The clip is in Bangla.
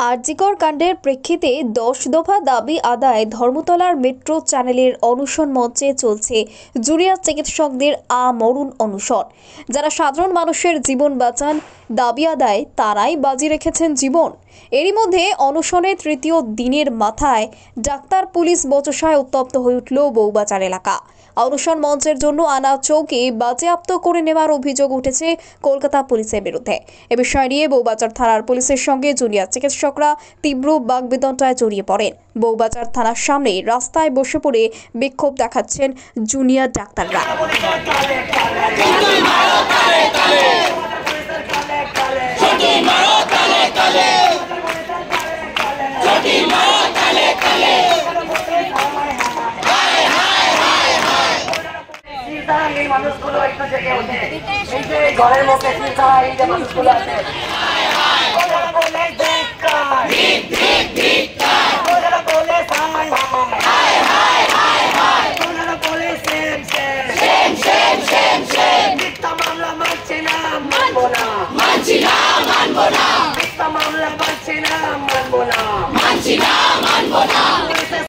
আরজিকর কাণ্ডের প্রেক্ষিতে 10 দফা দাবি আদায় ধর্মতলার মেট্রো চ্যানেলের অনশন মঞ্চে চলছে জুনিয়র চিকিৎসকদের আমরণ অনশন। যারা সাধারণ মানুষের জীবন বাঁচান দাবি আদায় তারাই বাজি রেখেছেন জীবন। এরই মধ্যে অনশনের তৃতীয় দিনের মাথায় ডাক্তার পুলিশ বচসায় উত্তপ্ত হয়ে উঠল বউবাজার এলাকা। অনশন মঞ্চের জন্য আনা চৌকি বাজেয়াপ্ত করে নেওয়ার অভিযোগ উঠেছে কলকাতা পুলিশের বিরুদ্ধে। এ বিষয় নিয়ে বউবাজার থানার পুলিশের সঙ্গে জুনিয়র চিকিৎসকরা তীব্র বাগবিতণ্ডায় জড়িয়ে পড়েন। বউবাজার থানার সামনে রাস্তায় বসে পড়ে বিক্ষোভ দেখাচ্ছেন জুনিয়র ডাক্তাররা। এই মানুষগুলো একটু জেগে ওঠে, এই যে ঘরের মধ্যে এই যে মানুষগুলো আছে মানছি না।